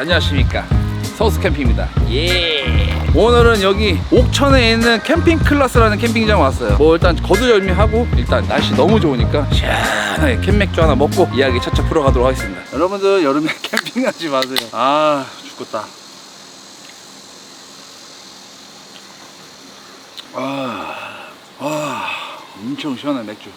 안녕하십니까, 서우스 캠핑입니다. 예. 오늘은 여기 옥천에 있는 캠핑 클라스라는 캠핑장 왔어요. 뭐 일단 거두절미하고 일단 날씨 너무 좋으니까 시원하게 캔맥주 하나 먹고 이야기 차차 풀어가도록 하겠습니다. 여러분들 여름에 캠핑하지 마세요. 아 죽겠다. 엄청 시원한 맥주.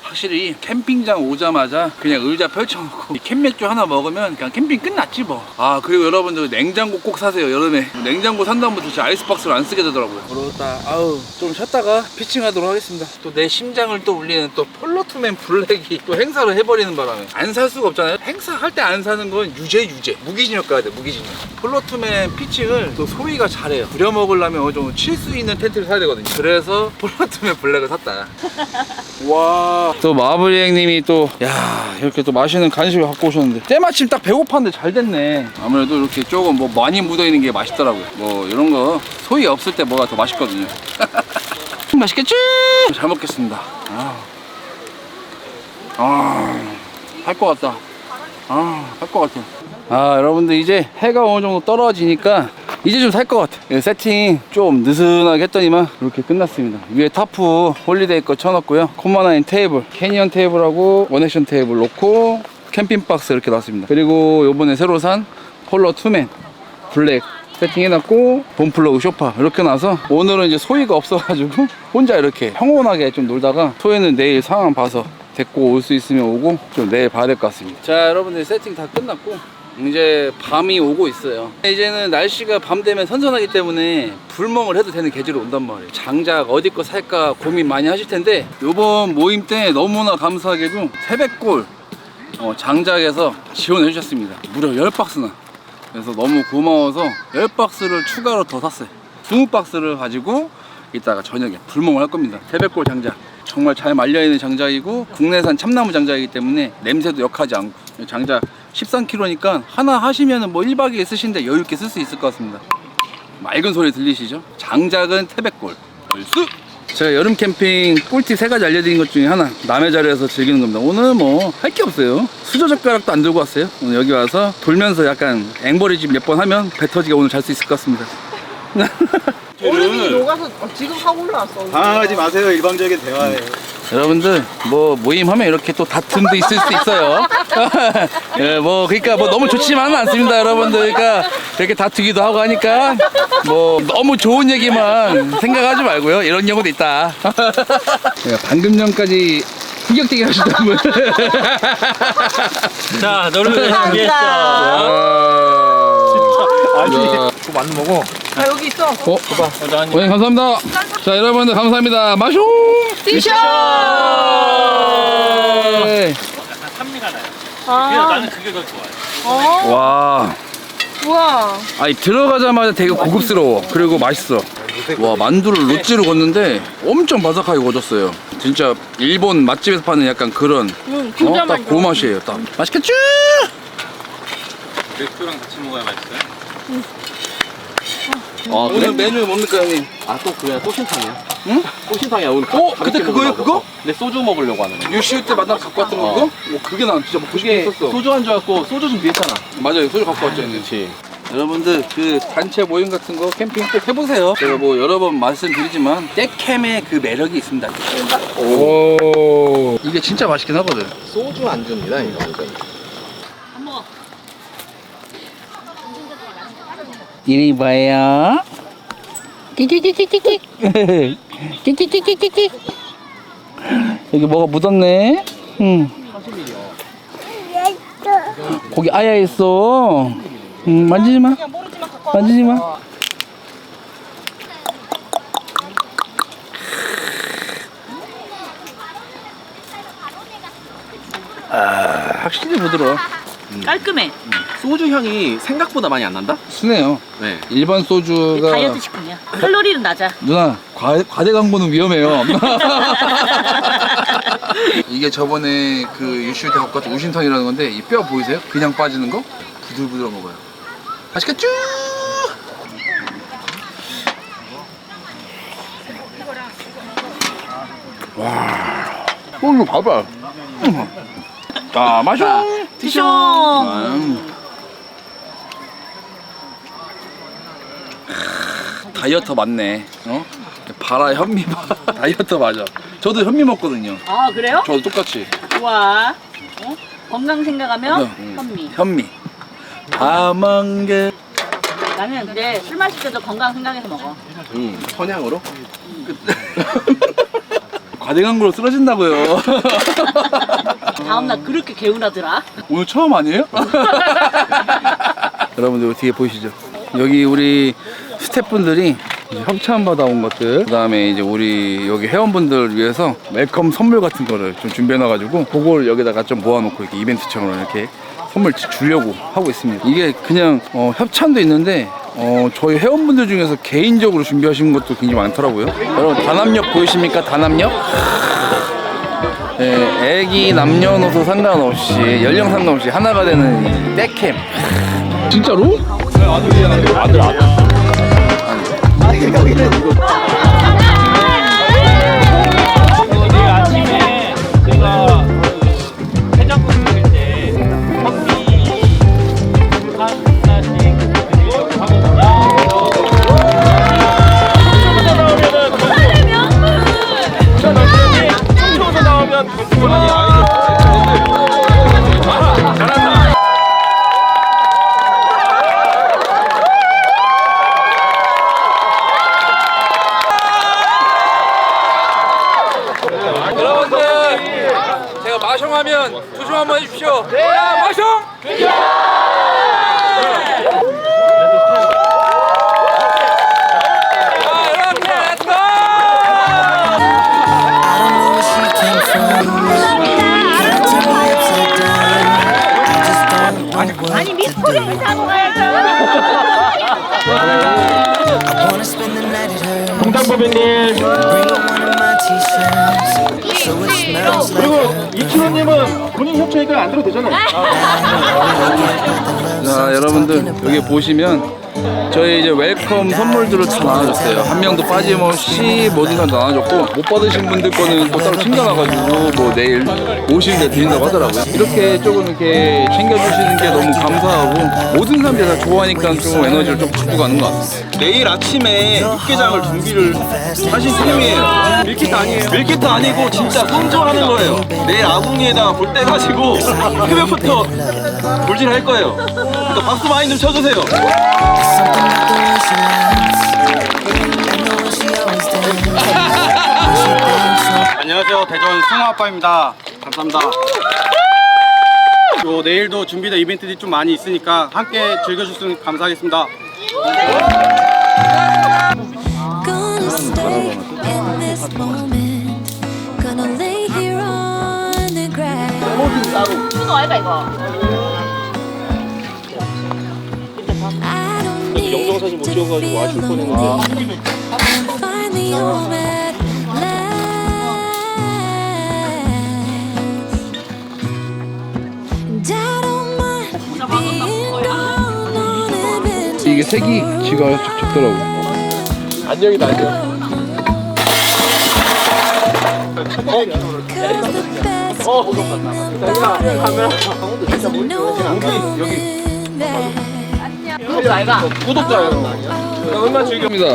확실히 캠핑장 오자마자 그냥 의자 펼쳐놓고 이 캔맥주 하나 먹으면 그냥 캠핑 끝났지 뭐. 아 그리고 여러분들 냉장고 꼭 사세요. 여름에 냉장고 산다음부터 진짜 아이스박스를 안 쓰게 되더라고요. 그렇다. 아우 좀 쉬었다가 피칭하도록 하겠습니다. 또 내 심장을 또 울리는 또 폴로투맨 블랙이 또 행사를 해버리는 바람에 안 살 수가 없잖아요. 행사할 때 안 사는 건 유죄. 무기징역 가야 돼. 무기징역. 폴로투맨 피칭을 또 소희가 잘해요. 부려먹으려면 어느 정도 칠 수 있는 텐트를 사야 되거든요. 그래서 폴로투맨 블랙을 샀다. 와. 또 마블이 형님이 또 야 이렇게 또 맛있는 간식을 갖고 오셨는데 때마침 딱 배고팠는데 잘 됐네. 아무래도 이렇게 조금 뭐 많이 묻어있는 게 맛있더라고요. 뭐 이런 거 소위 없을 때 뭐가 더 맛있거든요. 맛있겠지? 잘 먹겠습니다. 할 것 같다. 할 것 같아. 여러분들 이제 해가 어느 정도 떨어지니까 이제 좀 살 것 같아. 세팅 좀 느슨하게 했더니만 이렇게 끝났습니다. 위에 타프 홀리데이 거 쳐놨고요. 콤마나인 테이블, 캐니언 테이블하고 원액션 테이블 놓고 캠핑 박스 이렇게 놨습니다. 그리고 요번에 새로 산 폴로 투맨 블랙 세팅해놨고 봄플러그 쇼파 이렇게 놔서 오늘은 이제 소희가 없어가지고 혼자 이렇게 평온하게 좀 놀다가 소희는 내일 상황 봐서 데리고 올 수 있으면 오고 좀 내일 봐야 될 것 같습니다. 자 여러분들 세팅 다 끝났고 이제 밤이 오고 있어요. 이제는 날씨가 밤 되면 선선하기 때문에 불멍을 해도 되는 계절이 온단 말이에요. 장작 어디 거 살까 고민 많이 하실 텐데 요번 모임 때 너무나 감사하게도 세뱃골 장작에서 지원해 주셨습니다. 무려 10박스나. 그래서 너무 고마워서 10박스를 추가로 더 샀어요. 20박스를 가지고 이따가 저녁에 불멍을 할 겁니다. 세뱃골 장작 정말 잘 말려있는 장작이고 국내산 참나무 장작이기 때문에 냄새도 역하지 않고 장작 13kg니까 하나 하시면 뭐 1박 2일 쓰시는데 여유있게 쓸 수 있을 것 같습니다. 맑은 소리 들리시죠? 장작은 태백골 얼쑤! 제가 여름 캠핑 꿀팁 3가지 알려드린 것 중에 하나, 남의 자리에서 즐기는 겁니다. 오늘 뭐 할 게 없어요. 수저젓가락도 안 들고 왔어요. 오늘 여기 와서 돌면서 약간 앵벌이집 몇 번 하면 배 터지게 오늘 잘 수 있을 것 같습니다. 얼음이 녹아서 지금 하고 올라왔어. 당황하지 마세요. 일방적인 대화예요. 여러분들 뭐 모임하면 이렇게 또 다툼도 있을 수 있어요. 예, 뭐 그러니까 뭐 너무 좋지만은 않습니다, 여러분들. 그러니까 이렇게 다투기도 하고 하니까 뭐 너무 좋은 얘기만 생각하지 말고요. 이런 경우도 있다. 방금 전까지 흑역대기 하시던 분. 자, 너를 준비했어. 아니, 그거 맞는 거고. 여기 있어. 봐봐. 오늘 감사합니다. 자, 여러분들 감사합니다. 마쇼. 티셔. 네. 약간 산미가 나요. 그래서 나는 그게 더 좋아요. 와. 우와. 아니 들어가자마자 되게 고급스러워. 그리고 맛있어. 와, 만두를 로찌로 걷는데 엄청 바삭하게 구워졌어요. 진짜 일본 맛집에서 파는 약간 그런 진짜 딱 그 맛이에요. 딱 맛있겠지? 맥주랑 같이 먹어야 맛있어요. 오늘 메뉴 뭡니까 형님? 또 그거야, 또신탕이야. 응? 또신탕이야, 오늘. 그때 그거예요 그거? 근데 소주 먹으려고 하는 거. 유시우 때 만나 갖고 왔던 거 그거? 그게 난 진짜 먹고 싶게 그게 했었어. 소주 안 좋아갖고 소주 준비했잖아. 맞아요, 소주 갖고 왔죠 형님. 그렇지. 여러분들 그 단체 모임 같은 거 캠핑 꼭 해보세요. 제가 뭐 여러 번 말씀드리지만 떼캠의 그 매력이 있습니다. 오, 이게 진짜 맛있긴 하거든. 소주 안주입니다, 이거 완전. 이름이 뭐예요? 끼끼끼끼끼끼. 끼끼끼끼끼끼. 여기 뭐가 묻었네. 거기 아야 있어. 만지지 마. 만지지 마. 확실히 부드러워. 깔끔해. 소주 향이 생각보다 많이 안 난다? 순해요. 네. 일반 소주가 다이어트 식품이야. 칼로리는 낮아. 누나 과대 광고는 위험해요. 이게 저번에 그 유시우 때 갖고 왔던 우신탕이라는 건데 이 뼈 보이세요? 그냥 빠지는 거 부들부들 먹어요. 맛있겠죠? 와, 이거 봐봐. 자, 마셔. 드셔. 다이어트 맞네. 어? 봐라 현미밥. 다이어트 맞아. 저도 현미 먹거든요. 아 그래요? 저도 똑같이. 좋아. 어? 건강 생각하면 응. 현미. 현미. 다만게. 나는 근데 술 마실 때도 건강 생각해서 먹어. 선양으로? 과대광고로 쓰러진다고요. 다음날 그렇게 개운하더라. 오늘 처음 아니에요? 여러분들 뒤에 보이시죠? 여기 우리 스태프분들이 이제 협찬 받아온 것들, 그 다음에 이제 우리 여기 회원분들 위해서 웰컴 선물 같은 거를 좀 준비해놔가지고 그걸 여기다가 좀 모아놓고 이렇게 이벤트처럼 이렇게 선물 주려고 하고 있습니다. 이게 그냥 협찬도 있는데 저희 회원분들 중에서 개인적으로 준비하신 것도 굉장히 많더라고요. 여러분 단합력 보이십니까? 단합력? 네, 애기 남녀노소 상관없이 연령 상관없이 하나가 되는 이 떼캠. 진짜로? 아들. 어제 아침에 제가 해장국 먹을 때 커피 하나씩 드리려고 하거든요. 청소도 나오면 그만이 잘한다. 여러분들 제가 마숑하면 조심 한번 해주십시오. 자, 마숑! 아니 미스코리아 사고 가야죠. 동탄고객님 그리고 이춘호님은 본인 협찬이니까 안 들어도 되잖아요. 자, 여러분들 여기 보시면 저희 이제 웰컴 선물들을 다 나눠줬어요. 한 명도 빠짐없이 모든 사람 나눠줬고 못 받으신 분들 거는 또 따로 챙겨놔가지고 뭐 내일 오실 때 드린다고 하더라고요. 이렇게 조금 이렇게 챙겨주시는 게 너무 감사하고 모든 사람들이 다 좋아하니까 좀 에너지를 좀 갖고 가는 것 같아요. 내일 아침에 육개장을 준비를 하신 팀이에요. 밀키트 아니에요. 밀키트 아니고 진짜 손질하는 거예요. 내일 아궁이에다가 볼 때 가지고 흡연부터 물질할 거예요. 그러니까 박수 많이 좀 쳐주세요. 안녕하세요. 대전 승호 아빠입니다. 감사합니다. 요 내일도 준비된 이벤트들이 좀 많이 있으니까 함께 즐겨주시면 감사하겠습니다. Gonna stay in this moment. Gonna lay here on the grass. 준호 알바 이거. I don't need to feel lonely. Find the home at last. And I don't mind being gone on adventure. 이게 색이 지가 적더라고. 안녕이다, 안녕. Cause the best thing about it is I know I'm coming back. 준호 알바. 얼마 즐깁니다.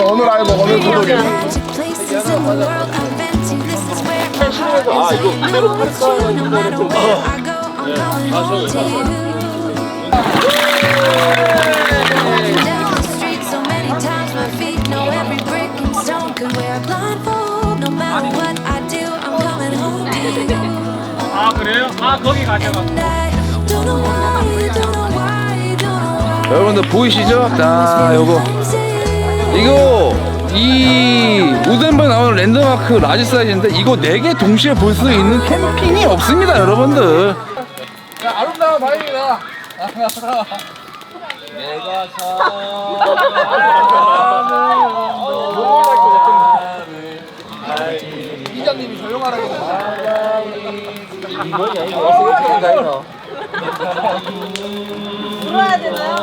오늘 알고 오늘 구독이. Magic places in the world are fancy. This is where my heart is. I know it's you. No matter where I go, I'm going home to you. Down the street so many times, my feet know every brick and stone. Could wear a blindfold. No matter what I do, I'm coming home to you. 아 그래요? 아 거기 가셔가. And I don't know why, don't know why, don't know why. 여러분들 보이시죠? 자, 요거 이거 이 우덴바에 나오는 랜드마크 라지 사이즈인데 이거 4개 동시에 볼 수 있는 캠핑이 없습니다, 여러분들. 자, 아름다운 바위입니다. 이장님이 조용하라고. 들어야 되나요?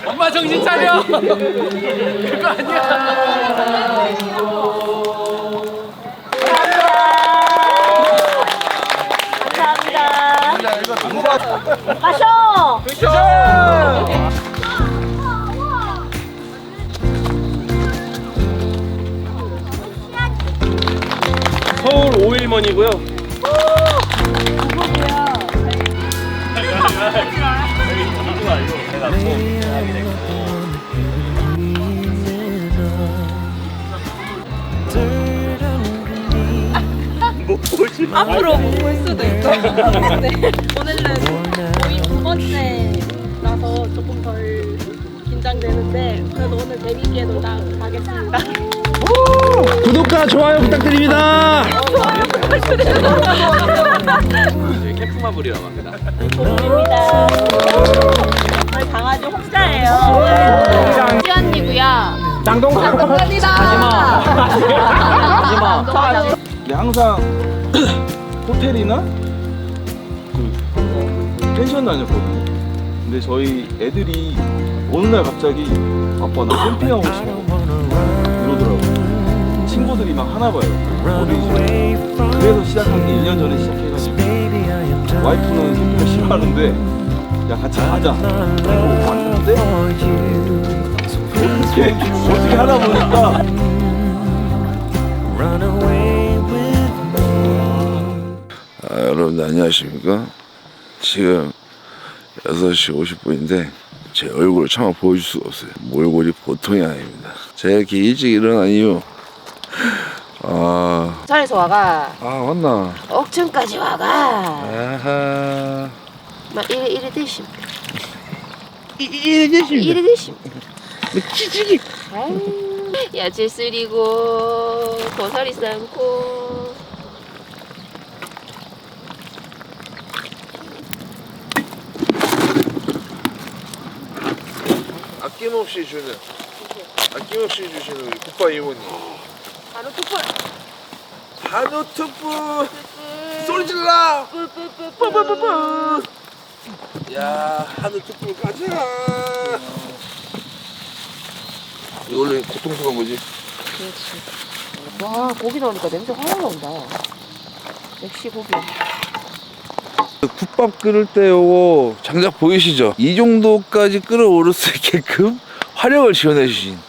엄마 정신 차려. 그거 아니야. 감사합니다. 마셔. 서울 5일먼이고요. 앞으로 볼 수도 있고. 네. 오늘은 거의 두 번째라서 조금 덜 긴장되는데 그래도 오늘 재밌게 놀다 가겠습니다. 구독과 좋아요 부탁드립니다. 저희 캠프마블이라고 합니다. 고맙습니다. 저희 강아지 홍자예요. 시언니고요. 낭동 근데 항상 호텔이나 그 펜션 다녔거든요. 근데 저희 애들이 어느 날 갑자기 아빠 나 캠핑하고 싶어 이러더라고요. 친구들이 막 하나 봐요. 어린이집. 그래서 시작한 게 1년 전에 시작해가지고 와이프는 캠핑을 싫어하는데 야 같이 가자. 그리고 왔는데 어떻게 하다 보니까 여러분들 안녕하십니까. 지금 6시 50분인데 제 얼굴을 차마 보여줄 수가 없어요. 몰골이 보통이 아닙니다. 제가 이렇게 일찍 일어난 이유 부산에서 와가 왔나. 옥천까지 와가 아하. 막 이래 되심. 이래 되심. 치치기. 야채 쓰리고 고사리 삶고. 아낌없이 주시는 우리 국밥 이모님. 한우 투프 소리 질러. 뿌뿌뿌뿌뿌뿌. 야, 한우 투프 가자. 이거 원래 고통스러운 거지? 와 고기 넣으니까 냄새 확 나온다. 역시 고기. 국밥 끓을 때 요거 장작 보이시죠? 이 정도까지 끓어오를 수 있게끔 화력을 지원해 주신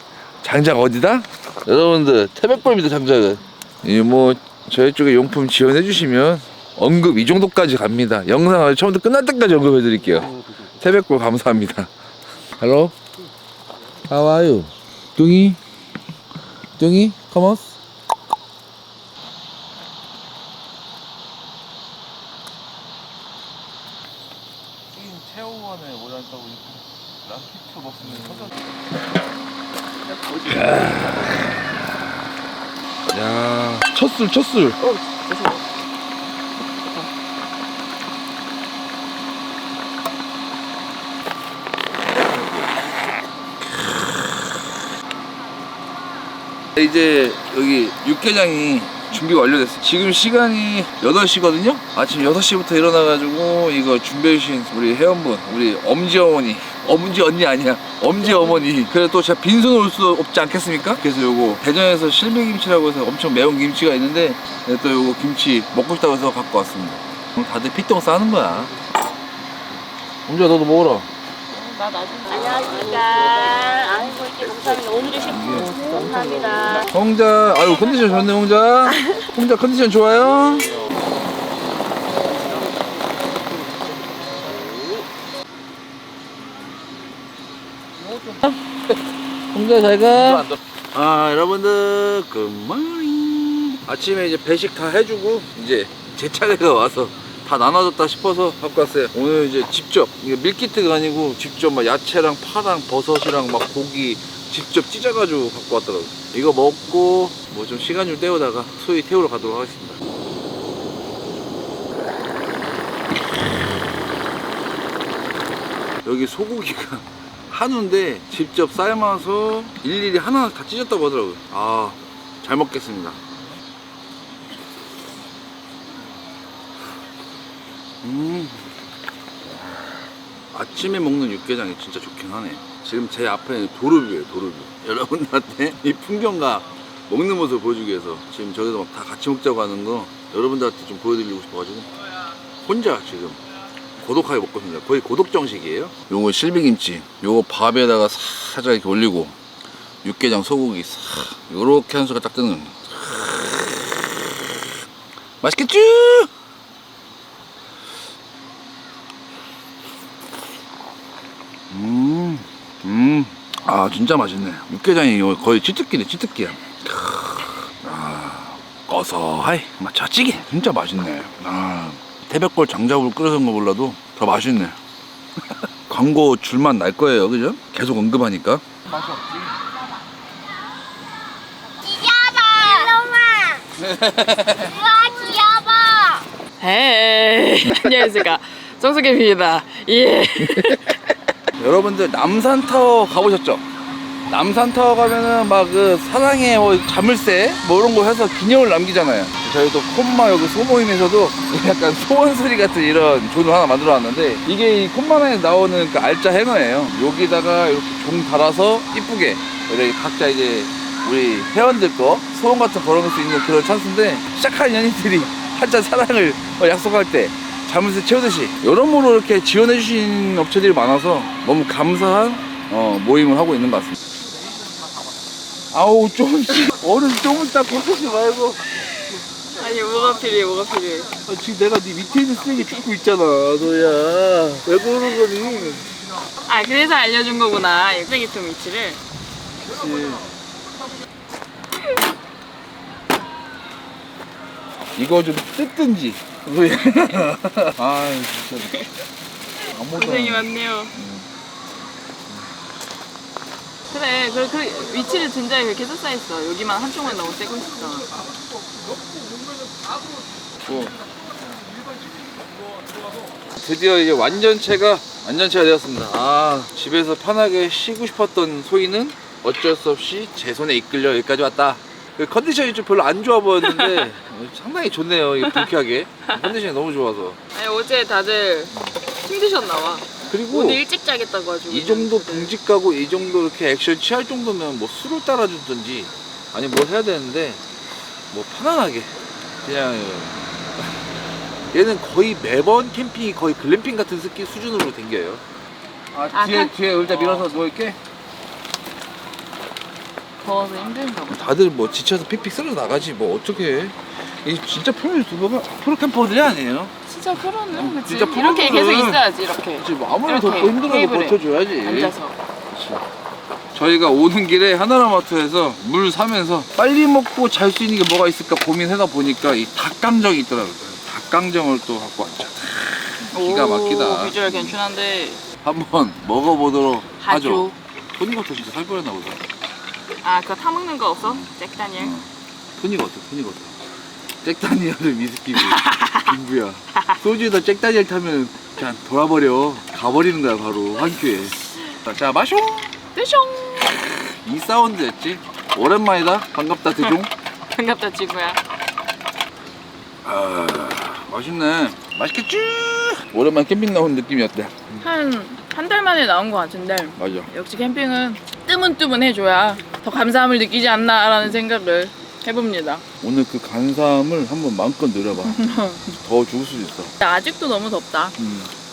장작 어디다? 여러분들 태백골입니다. 장작은 이 뭐 저희 쪽에 용품 지원해 주시면 언급 이 정도까지 갑니다. 영상을 처음부터 끝날 때까지 언급해 드릴게요. 태백골 감사합니다. Hello? How are you? 뚱이? 뚱이? Come on? 체험원에 오란다고 랑키표 먹으면 야, 첫술. 이제 여기 육개장이 준비가 완료됐어요. 지금 시간이 8시거든요. 아침 6시부터 일어나가지고 이거 준비해주신 우리 회원분, 우리 엄지 어머니, 엄지 언니 아니야, 엄지 어머니. 그래 또 제가 빈손으로 올 수 없지 않겠습니까? 그래서 요거 대전에서 실비김치라고 해서 엄청 매운 김치가 있는데 또 요거 김치 먹고 싶다고 해서 갖고 왔습니다. 다들 피똥 싸는 거야. 엄지야 너도 먹어라. 안녕하십니까. 아이고 이렇게 감사합니다. 오늘의 셰프 감사합니다. 홍자, 아유 컨디션 좋네 홍자. 홍자 컨디션 좋아요? 홍자 잘가. 여러분들 굿모닝. 아침에 이제 배식 다 해주고 이제 제 차례가 와서 다 나눠줬다 싶어서 갖고 왔어요. 오늘 이제 직접, 이게 밀키트가 아니고 직접 막 야채랑 파랑 버섯이랑 막 고기 직접 찢어가지고 갖고 왔더라고요. 이거 먹고 뭐 좀 시간 좀 때우다가 소희 태우러 가도록 하겠습니다. 여기 소고기가 한우인데 직접 삶아서 일일이 하나 다 찢었다고 하더라고요. 아, 잘 먹겠습니다. 아침에 먹는 육개장이 진짜 좋긴 하네. 지금 제 앞에 도루비예요, 도루비. 여러분들한테 이 풍경과 먹는 모습을 보여주기 위해서 지금 저기서 막 다 같이 먹자고 하는 거 여러분들한테 좀 보여드리고 싶어가지고 혼자 지금 고독하게 먹고 있습니다. 거의 고독 정식이에요. 요거 실비김치, 요거 밥에다가 살짝 이렇게 올리고 육개장 소고기 싹 요렇게 한 숟갈 딱 뜨는 겁니다. 맛있겠죠? 아 진짜 맛있네. 육개장이 거의 치트키네, 치트키야. 고소하이 맛 찌개 진짜 맛있네. 태백골 장작으로 끓여서 거 몰라도 더 맛있네. 광고 줄만 날 거예요, 그죠? 계속 언급하니까. 맛이 없지. 귀여워. 우와 귀여워. 에이, 안녕하십니까. 정수겸입니다. 예. 여러분들 남산타워 가보셨죠? 남산타워 가면은 막 그 사랑의 뭐 자물쇠 뭐 이런 거 해서 기념을 남기잖아요. 저희도 콤마 여기 소모임에서도 약간 소원 소리 같은 이런 존을 하나 만들어 놨는데, 이게 이 콤마에 나오는 그 알짜 행어예요. 여기다가 이렇게 종 달아서 이쁘게 이렇게 각자 이제 우리 회원들 거 소원 같은 거 걸어놓을 수 있는 그런 찬스인데, 시작한 연인들이 한자 사랑을 약속할 때 자물쇠 채우듯이 여러모로 이렇게 지원해 주신 업체들이 많아서 너무 감사한 모임을 하고 있는 것 같습니다. 아우 조금씩 얼음 조금 딱 벗지 말고. 아니, 뭐가 필요해, 뭐가 필요해. 지금 내가 네 밑에 있는 쓰레기 줍고 있잖아, 너야. 왜 그러는 거니? 아, 그래서 알려준 거구나. 쓰레기통 위치를. 그치. 이거 좀 뜯든지. 아 진짜. 아무도 고생이 많네요. 그래, 그 위치를 진작에 그렇게 써있어. 여기만 한쪽만 너무 떼고 있어. 드디어 이제 완전체가 되었습니다. 아, 집에서 편하게 쉬고 싶었던 소희는 어쩔 수 없이 제 손에 이끌려 여기까지 왔다. 그 컨디션이 좀 별로 안 좋아 보였는데 상당히 좋네요. 이게 불쾌하게 컨디션이 너무 좋아서. 아니, 어제 다들 힘드셨나 봐. 그리고 오늘 일찍 자겠다고 가지고. 이 정도 붕직 가고 이 정도 이렇게 액션 취할 정도면 뭐 술을 따라주든지 아니 뭘 해야 되는데, 뭐 편안하게 그냥 얘는 거의 매번 캠핑이 거의 글램핑 같은 스키 수준으로 댕겨요. 뒤에 의자 밀어서 누워있게. 더워서 힘든가 보다. 다들 뭐 지쳐서 픽픽 쓸어 나가지 뭐 어떻게 해. 이 진짜 프로 유튜버가 프로 캠퍼들이 아니에요. 진짜 프로는 그치. 진짜 이렇게 프로는 계속 있어야지, 이렇게. 그치, 뭐 아무리 더 이렇게 힘들어도 테이블에 버텨줘야지. 앉아서. 저희가 오는 길에 하나라마트에서 물 사면서 빨리 먹고 잘 수 있는 게 뭐가 있을까 고민하다 보니까 이 닭강정이 있더라고요. 닭강정을 또 갖고 왔죠. 기가 막히다. 오, 비주얼 괜찮은데. 한번 먹어보도록 하죠. 하죠. 토니버터 진짜 살 뻔했나 보다. 아, 그거 타먹는 거 없어? 잭다니엘? 토니버터. 잭다니엘은 위스키고 김부야. 소주에다 잭다니엘 타면 그냥 돌아버려. 가버리는 거야 바로 한 큐에. 자 마쇼. 뜨숑. 이 사운드였지. 오랜만이다. 반갑다 드종. 반갑다, 친구야. 아 맛있네. 맛있겠지. 오랜만에 캠핑 나온 느낌이었대. 한 달 만에 나온 거 같은데. 맞아. 역시 캠핑은 뜨문뜨문 해줘야 더 감사함을 느끼지 않나라는 생각을 해봅니다. 오늘 그 간삼을 한번 마음껏 늘어봐. 더 죽을 수도 있어. 아직도 너무 덥다.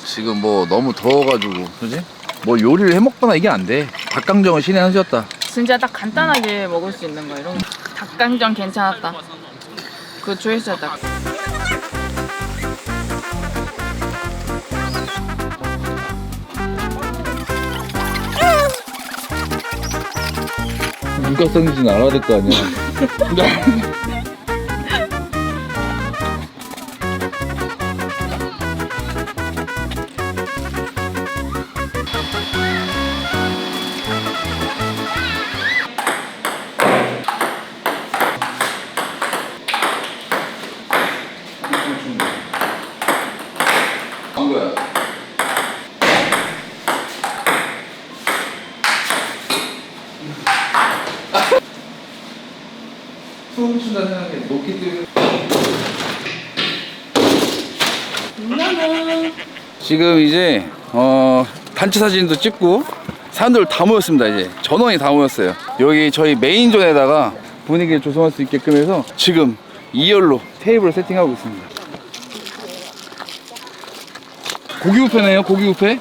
지금 뭐 너무 더워가지고 그지? 뭐 요리를 해먹거나 이게 안 돼. 닭강정은 신의 한 수였다. 진짜 딱 간단하게 먹을 수 있는 거 이런 거. 닭강정 괜찮았다. 그 초이스였다. 누가 썼는지는 알아야 될 거 아니야. 한 거야. 소음 춘다 생각해. 높기 때문에. 지금 이제 단체 사진도 찍고 사람들 다 모였습니다. 이제 전원이 다 모였어요. 여기 저희 메인존에다가 분위기를 조성할 수 있게끔 해서 지금 2열로 테이블을 세팅하고 있습니다. 고기 뷔페네요, 고기 뷔페.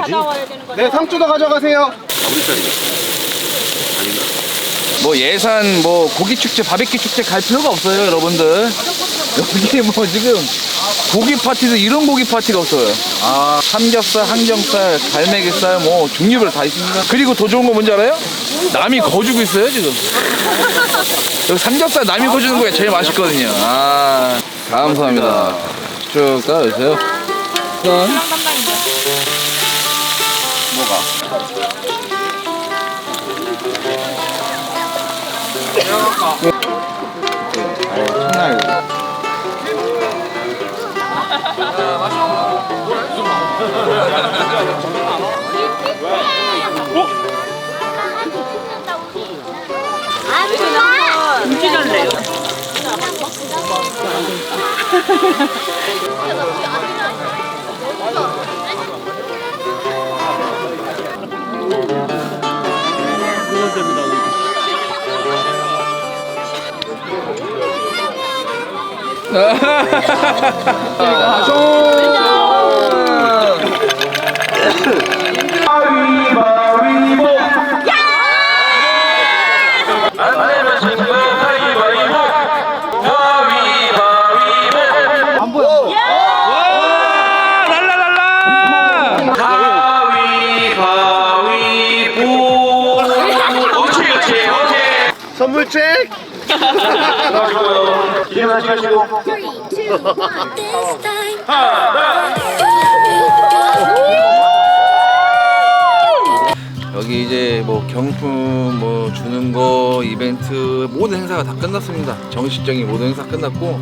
가져와야 되는 거죠? 네, 상추도 가져가세요. 뭐 예산 뭐 고기 축제, 바베큐 축제 갈 필요가 없어요, 여러분들. 여기 뭐 지금 고기 파티도 이런 고기 파티가 없어요. 아, 삼겹살, 항정살, 갈매기살 뭐 종류별 다 있습니다. 그리고 더 좋은 거 뭔지 알아요? 남이 거주고 있어요, 지금. 여기 삼겹살 남이 거주는 거가 제일 맛있거든요. 아, 감사합니다. 쭉 따라주세요. 짠. 움직였네요. 선물 책. 기념하시고. This time. 여기 이제 뭐 경품 뭐 주는 거 이벤트 모든 행사가 다 끝났습니다. 정식적인 모든 행사 끝났고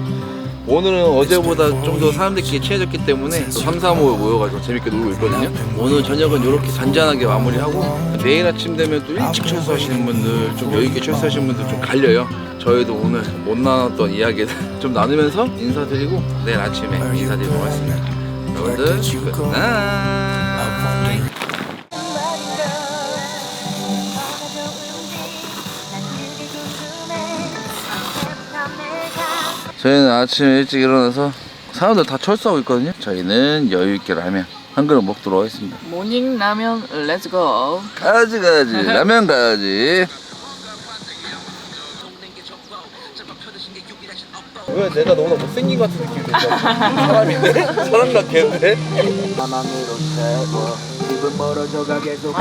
오늘은 어제보다 좀 더 사람들끼리 친해졌기 때문에 3, 4, 5 모여가지고 재밌게 놀고 있거든요. 오늘 저녁은 이렇게 잔잔하게 마무리하고 내일 아침 되면 또 일찍 출소하시는 분들, 좀 여유있게 출소하시는 분들 좀 갈려요. 저희도 오늘 못 나눴던 이야기들 좀 나누면서 인사드리고 내일 아침에 인사드리도록 하겠습니다. 여러분들 굿나잇. 저희는 아침에 일찍 일어나서 사람들 다 철수하고 있거든요. 저희는 여유있게 라면 한 그릇 먹도록 하겠습니다. 모닝 라면 렛츠고. 가지 라면 가지. 왜 내가 너무나 못생긴 것 같은 느낌이 들죠? 사람인데? 사람 같겠는데? 마음으로 살고 입은 멀어져가 계속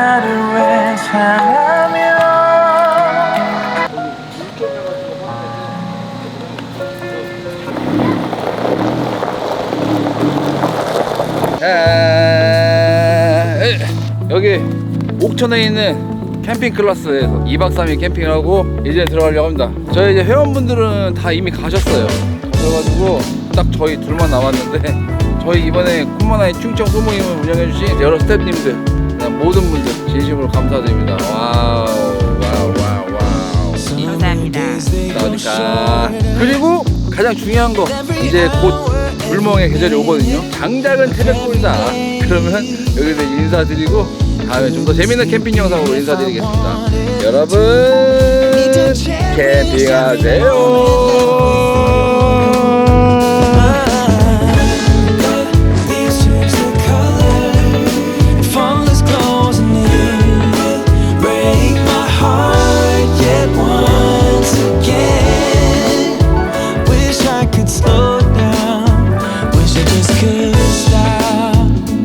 여기 옥천에 있는 캠핑 클래스에서 2박 3일 캠핑하고 이제 들어가려고 합니다. 저희 이제 회원분들은 다 이미 가셨어요. 그래가지고 딱 저희 둘만 남았는데 저희 이번에 콤마나이 충청 소모임을 운영해주신 여러 스태프님들 그다음 모든 분들 진심으로 감사드립니다. 와우. 감사합니다. 그러니까 그리고 가장 중요한 거 이제 곧 불멍의 계절이 오거든요. 장작은 태백골이다. 그러면 여기서 인사드리고 다음에 좀 더 재밌는 캠핑 영상으로 인사드리겠습니다. 여러분 캠핑하세요.